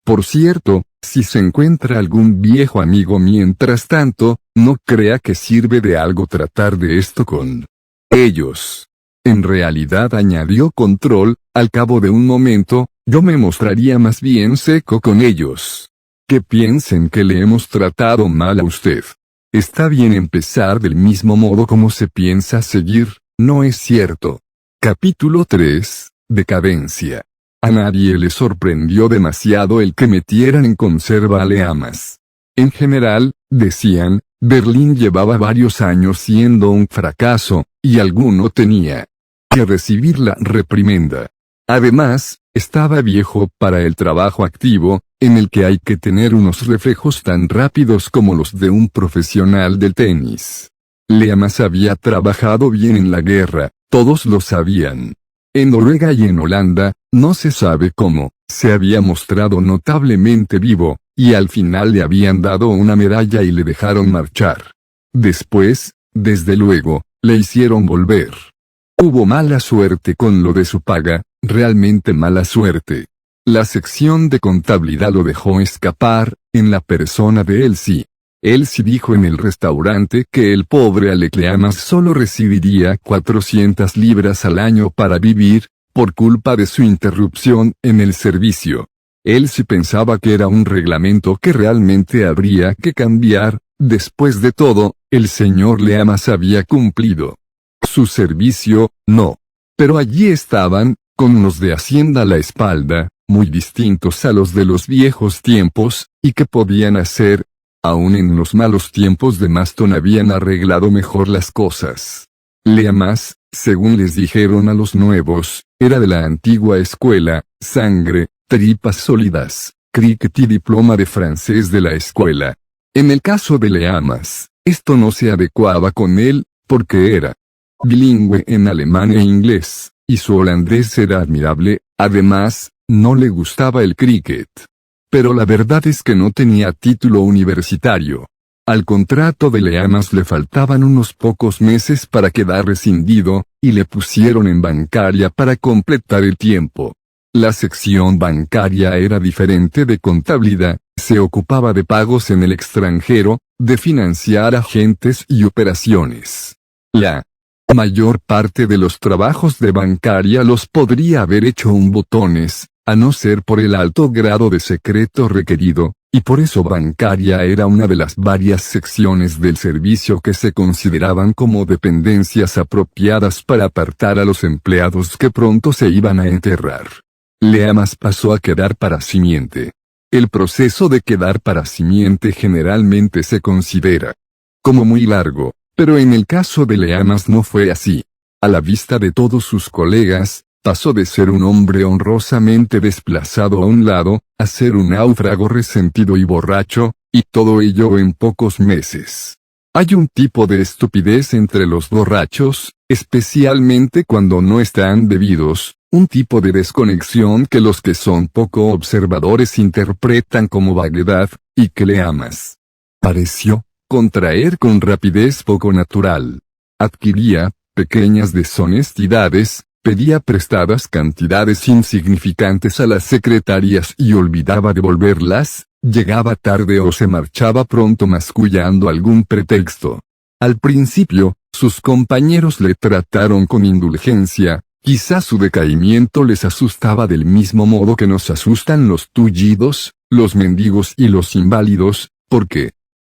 Por cierto, si se encuentra algún viejo amigo mientras tanto, no crea que sirve de algo tratar de esto con ellos. En realidad, añadió Control, al cabo de un momento, yo me mostraría más bien seco con ellos. Que piensen que le hemos tratado mal a usted. Está bien empezar del mismo modo como se piensa seguir, ¿no es cierto? Capítulo 3, Decadencia. A nadie le sorprendió demasiado el que metieran en conserva a Leamas. En general, decían, Berlín llevaba varios años siendo un fracaso, y alguno tenía que recibir la reprimenda. Además, estaba viejo para el trabajo activo, en el que hay que tener unos reflejos tan rápidos como los de un profesional del tenis. Leamas había trabajado bien en la guerra, todos lo sabían. En Noruega y en Holanda, no se sabe cómo, se había mostrado notablemente vivo, y al final le habían dado una medalla y le dejaron marchar. Después, desde luego, le hicieron volver. Hubo mala suerte con lo de su paga, realmente mala suerte. La sección de contabilidad lo dejó escapar, en la persona de Elsie. Elsie dijo en el restaurante que el pobre Alec Leamas solo recibiría 400 libras al año para vivir, por culpa de su interrupción en el servicio. Elsie pensaba que era un reglamento que realmente habría que cambiar. Después de todo, el señor Leamas había cumplido su servicio, no. Pero allí estaban, con unos de Hacienda a la espalda, muy distintos a los de los viejos tiempos, y que podían hacer. Aún en los malos tiempos de Maston habían arreglado mejor las cosas. Leamas, según les dijeron a los nuevos, era de la antigua escuela, sangre, tripas sólidas, cricket y diploma de francés de la escuela. En el caso de Leamas, esto no se adecuaba con él, porque era bilingüe en alemán e inglés, y su holandés era admirable. Además, no le gustaba el cricket. Pero la verdad es que no tenía título universitario. Al contrato de Leamas le faltaban unos pocos meses para quedar rescindido, y le pusieron en bancaria para completar el tiempo. La sección bancaria era diferente de contabilidad, se ocupaba de pagos en el extranjero, de financiar agentes y operaciones. La mayor parte de los trabajos de bancaria los podría haber hecho un botones, a no ser por el alto grado de secreto requerido, y por eso bancaria era una de las varias secciones del servicio que se consideraban como dependencias apropiadas para apartar a los empleados que pronto se iban a enterrar. Leamas pasó a quedar para simiente. El proceso de quedar para simiente generalmente se considera como muy largo, pero en el caso de Leamas no fue así. A la vista de todos sus colegas, pasó de ser un hombre honrosamente desplazado a un lado, a ser un náufrago resentido y borracho, y todo ello en pocos meses. Hay un tipo de estupidez entre los borrachos, especialmente cuando no están bebidos, un tipo de desconexión que los que son poco observadores interpretan como vaguedad, y que Leamas pareció contraer con rapidez poco natural. Adquiría pequeñas deshonestidades, pedía prestadas cantidades insignificantes a las secretarias y olvidaba devolverlas, llegaba tarde o se marchaba pronto mascullando algún pretexto. Al principio, sus compañeros le trataron con indulgencia, quizás su decaimiento les asustaba del mismo modo que nos asustan los tullidos, los mendigos y los inválidos, porque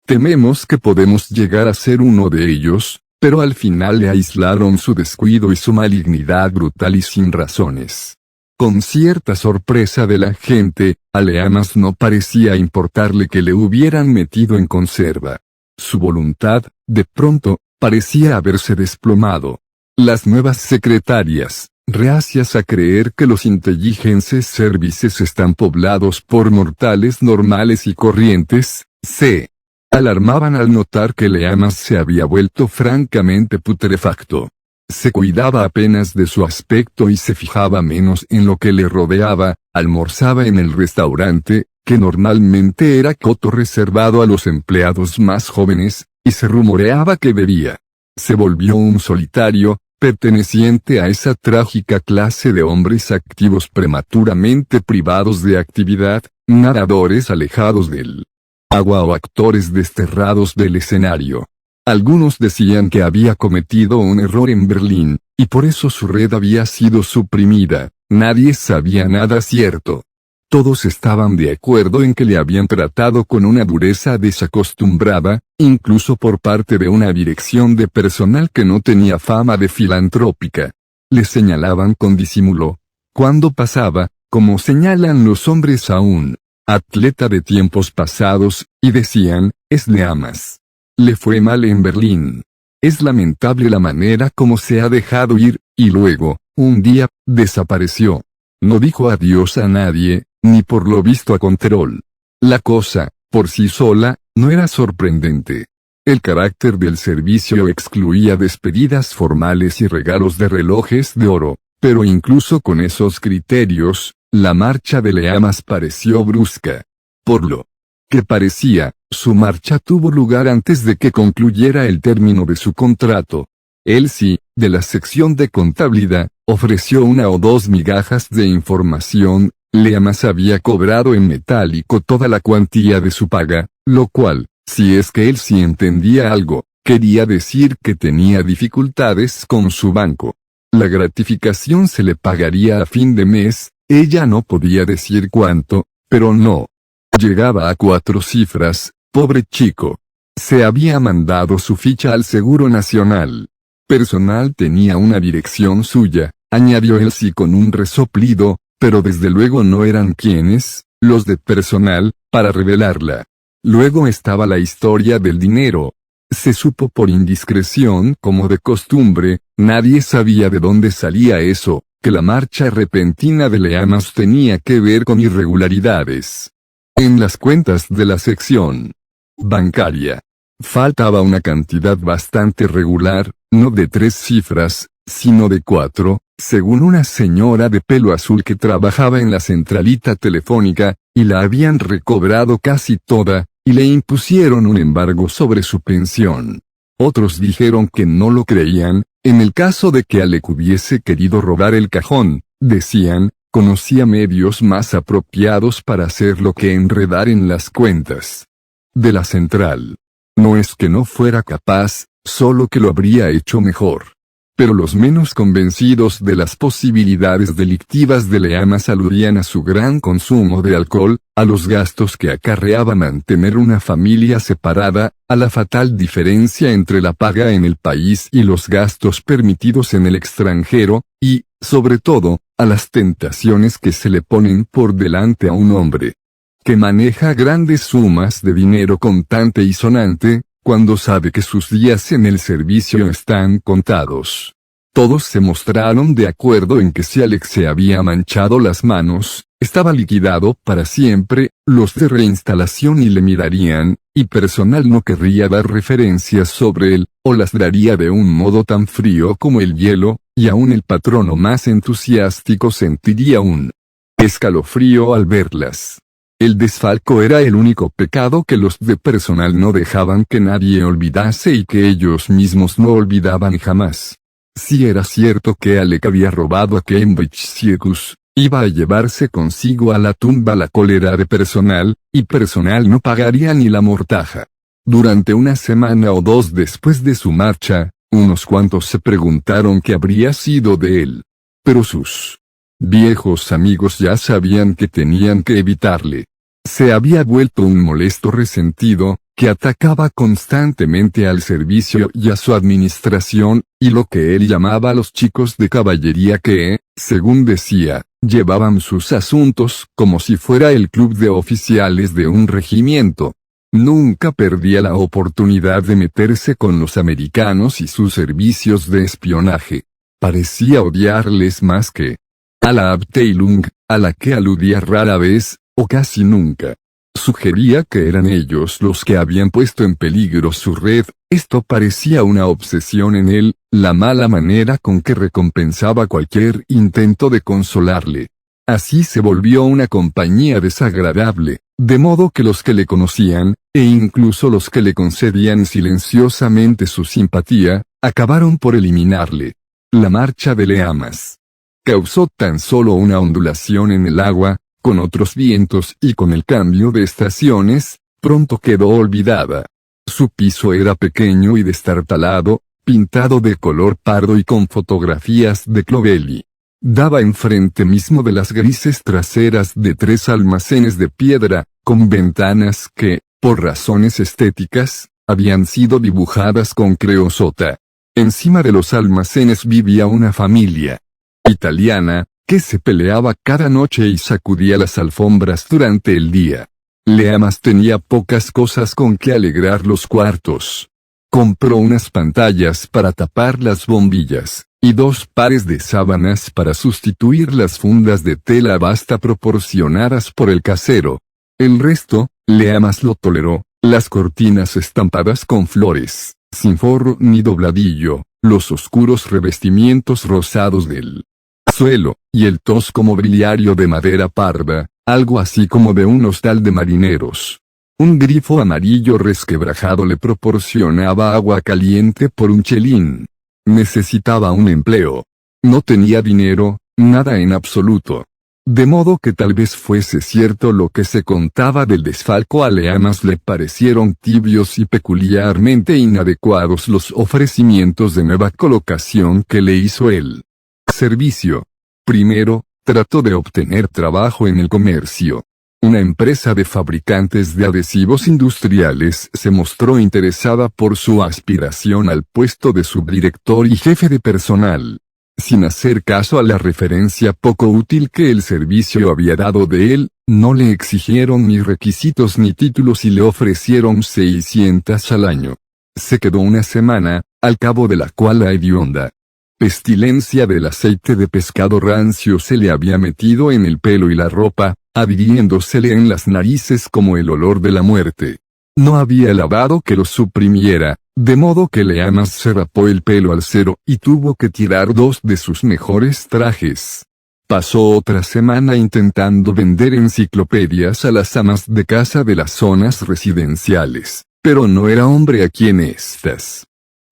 tememos que podemos llegar a ser uno de ellos, pero al final le aislaron su descuido y su malignidad brutal y sin razones. Con cierta sorpresa de la gente, a Leamas no parecía importarle que le hubieran metido en conserva. Su voluntad, de pronto, parecía haberse desplomado. Las nuevas secretarias, reacias a creer que los intelligences services están poblados por mortales normales y corrientes, se alarmaban al notar que Leamas se había vuelto francamente putrefacto. Se cuidaba apenas de su aspecto y se fijaba menos en lo que le rodeaba, almorzaba en el restaurante, que normalmente era coto reservado a los empleados más jóvenes, y se rumoreaba que bebía. Se volvió un solitario, perteneciente a esa trágica clase de hombres activos prematuramente privados de actividad, nadadores alejados del agua o actores desterrados del escenario. Algunos decían que había cometido un error en Berlín, y por eso su red había sido suprimida. Nadie sabía nada cierto. Todos estaban de acuerdo en que le habían tratado con una dureza desacostumbrada, incluso por parte de una dirección de personal que no tenía fama de filantrópica. Le señalaban con disimulo, cuando pasaba, como señalan los hombres a un atleta de tiempos pasados, y decían, es Leamas. Le fue mal en Berlín. Es lamentable la manera como se ha dejado ir, y luego, un día, desapareció. No dijo adiós a nadie, ni por lo visto a Control. La cosa, por sí sola, no era sorprendente. El carácter del servicio excluía despedidas formales y regalos de relojes de oro, pero incluso con esos criterios, la marcha de Leamas pareció brusca. Por lo que parecía, su marcha tuvo lugar antes de que concluyera el término de su contrato. Elsie, de la sección de contabilidad, ofreció una o dos migajas de información. Leamas había cobrado en metálico toda la cuantía de su paga, lo cual, si es que Elsie entendía algo, quería decir que tenía dificultades con su banco. La gratificación se le pagaría a fin de mes, ella no podía decir cuánto, pero no llegaba a 4 cifras, pobre chico. Se había mandado su ficha al Seguro Nacional. Personal tenía una dirección suya, añadió Elsie con un resoplido, pero desde luego no eran quienes, los de personal, para revelarla. Luego estaba la historia del dinero. Se supo por indiscreción como de costumbre, nadie sabía de dónde salía eso, que la marcha repentina de Leamas tenía que ver con irregularidades en las cuentas de la sección bancaria. Faltaba una cantidad bastante regular, no de 3 cifras, sino de 4, según una señora de pelo azul que trabajaba en la centralita telefónica, y la habían recobrado casi toda, y le impusieron un embargo sobre su pensión. Otros dijeron que no lo creían, en el caso de que Alec hubiese querido robar el cajón, decían, conocía medios más apropiados para hacerlo que enredar en las cuentas de la central. No es que no fuera capaz, solo que lo habría hecho mejor. Pero los menos convencidos de las posibilidades delictivas de Leamas aludían a su gran consumo de alcohol, a los gastos que acarreaba mantener una familia separada, a la fatal diferencia entre la paga en el país y los gastos permitidos en el extranjero, y, sobre todo, a las tentaciones que se le ponen por delante a un hombre que maneja grandes sumas de dinero contante y sonante, cuando sabe que sus días en el servicio están contados. Todos se mostraron de acuerdo en que si Alex se había manchado las manos, estaba liquidado para siempre, los de reinstalación y le mirarían, y personal no querría dar referencias sobre él, o las daría de un modo tan frío como el hielo, y aún el patrono más entusiástico sentiría un escalofrío al verlas. El desfalco era el único pecado que los de personal no dejaban que nadie olvidase y que ellos mismos no olvidaban jamás. Si era cierto que Alec había robado a Cambridge Circus, iba a llevarse consigo a la tumba la cólera de personal, y personal no pagaría ni la mortaja. Durante una semana o 2 después de su marcha, unos cuantos se preguntaron qué habría sido de él. Pero sus viejos amigos ya sabían que tenían que evitarle. Se había vuelto un molesto resentido, que atacaba constantemente al servicio y a su administración, y lo que él llamaba a los chicos de caballería que, según decía, llevaban sus asuntos como si fuera el club de oficiales de un regimiento. Nunca perdía la oportunidad de meterse con los americanos y sus servicios de espionaje. Parecía odiarles más que a la Abteilung, a la que aludía rara vez, o casi nunca. Sugería que eran ellos los que habían puesto en peligro su red, esto parecía una obsesión en él, la mala manera con que recompensaba cualquier intento de consolarle. Así se volvió una compañía desagradable, de modo que los que le conocían, e incluso los que le concedían silenciosamente su simpatía, acabaron por eliminarle. La marcha de Leamas causó tan solo una ondulación en el agua, con otros vientos y con el cambio de estaciones, pronto quedó olvidada. Su piso era pequeño y destartalado, pintado de color pardo y con fotografías de Clovelly. Daba enfrente mismo de las grises traseras de 3 almacenes de piedra, con ventanas que, por razones estéticas, habían sido dibujadas con creosota. Encima de los almacenes vivía una familia italiana, que se peleaba cada noche y sacudía las alfombras durante el día. Leamas tenía pocas cosas con que alegrar los cuartos. Compró unas pantallas para tapar las bombillas, y 2 pares de sábanas para sustituir las fundas de tela basta proporcionadas por el casero. El resto, Leamas lo toleró: las cortinas estampadas con flores, sin forro ni dobladillo, los oscuros revestimientos rosados del suelo, y el tosco mobiliario de madera parda, algo así como de un hostal de marineros. Un grifo amarillo resquebrajado le proporcionaba agua caliente por un chelín. Necesitaba un empleo. No tenía dinero, nada en absoluto. De modo que tal vez fuese cierto lo que se contaba del desfalco. A Leamas le parecieron tibios y peculiarmente inadecuados los ofrecimientos de nueva colocación que le hizo el servicio. Primero, trató de obtener trabajo en el comercio. Una empresa de fabricantes de adhesivos industriales se mostró interesada por su aspiración al puesto de subdirector y jefe de personal. Sin hacer caso a la referencia poco útil que el servicio había dado de él, no le exigieron ni requisitos ni títulos y le ofrecieron 600 al año. Se quedó una semana, al cabo de la cual la hedionda pestilencia del aceite de pescado rancio se le había metido en el pelo y la ropa, adhiriéndosele en las narices como el olor de la muerte. No había lavado que lo suprimiera, de modo que Leamas se rapó el pelo al cero y tuvo que tirar 2 de sus mejores trajes. Pasó otra semana intentando vender enciclopedias a las amas de casa de las zonas residenciales, pero no era hombre a quien éstas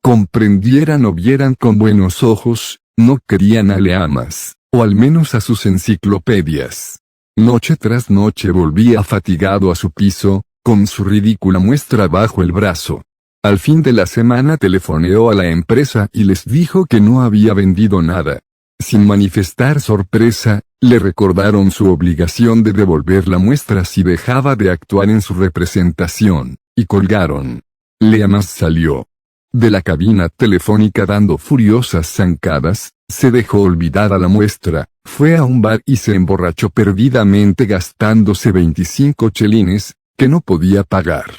comprendieran o vieran con buenos ojos. No querían a Leamas, o al menos a sus enciclopedias. Noche tras noche volvía fatigado a su piso, con su ridícula muestra bajo el brazo. Al fin de la semana telefoneó a la empresa y les dijo que no había vendido nada. Sin manifestar sorpresa, le recordaron su obligación de devolver la muestra si dejaba de actuar en su representación, y colgaron. Leamas salió de la cabina telefónica dando furiosas zancadas, se dejó olvidada la muestra, fue a un bar y se emborrachó perdidamente gastándose 25 chelines, que no podía pagar.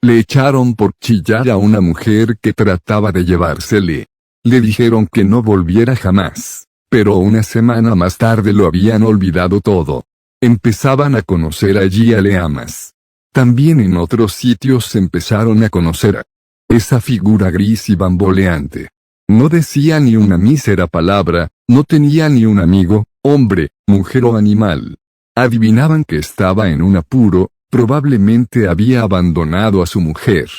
Le echaron por chillar a una mujer que trataba de llevársele. Le dijeron que no volviera jamás, pero una semana más tarde lo habían olvidado todo. Empezaban a conocer allí a Leamas. También en otros sitios empezaron a conocer a esa figura gris y bamboleante. No decía ni una mísera palabra, no tenía ni un amigo, hombre, mujer o animal. Adivinaban que estaba en un apuro, probablemente había abandonado a su mujer.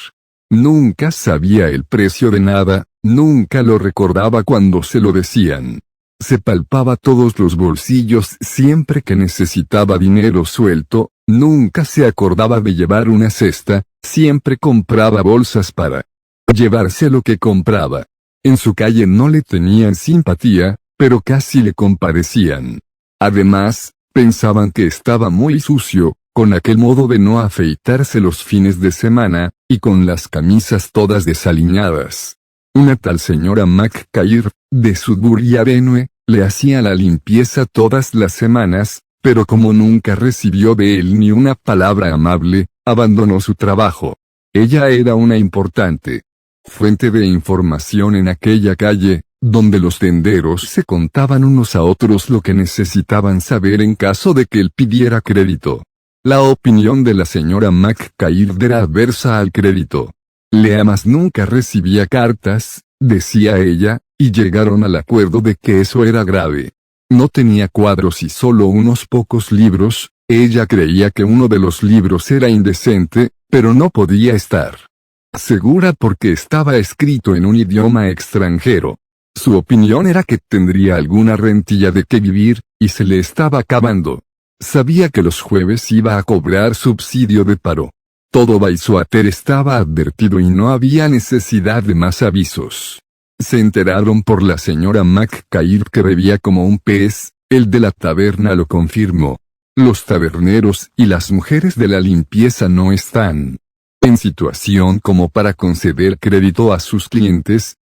Nunca sabía el precio de nada, nunca lo recordaba cuando se lo decían. Se palpaba todos los bolsillos siempre que necesitaba dinero suelto, nunca se acordaba de llevar una cesta, siempre compraba bolsas para llevarse lo que compraba. En su calle no le tenían simpatía, pero casi le compadecían. Además, pensaban que estaba muy sucio, con aquel modo de no afeitarse los fines de semana, y con las camisas todas desaliñadas. Una tal señora McCair, de Sudbury Avenue, le hacía la limpieza todas las semanas, pero como nunca recibió de él ni una palabra amable, abandonó su trabajo. Ella era una importante fuente de información en aquella calle, donde los tenderos se contaban unos a otros lo que necesitaban saber en caso de que él pidiera crédito. La opinión de la señora McCair era adversa al crédito. Leamas nunca recibía cartas, decía ella, y llegaron al acuerdo de que eso era grave. No tenía cuadros y solo unos pocos libros. Ella creía que uno de los libros era indecente, pero no podía estar segura porque estaba escrito en un idioma extranjero. Su opinión era que tendría alguna rentilla de qué vivir, y se le estaba acabando. Sabía que los jueves iba a cobrar subsidio de paro. Todo Bayswater estaba advertido y no había necesidad de más avisos. Se enteraron por la señora McCair que bebía como un pez, el de la taberna lo confirmó. Los taberneros y las mujeres de la limpieza no están en situación como para conceder crédito a sus clientes,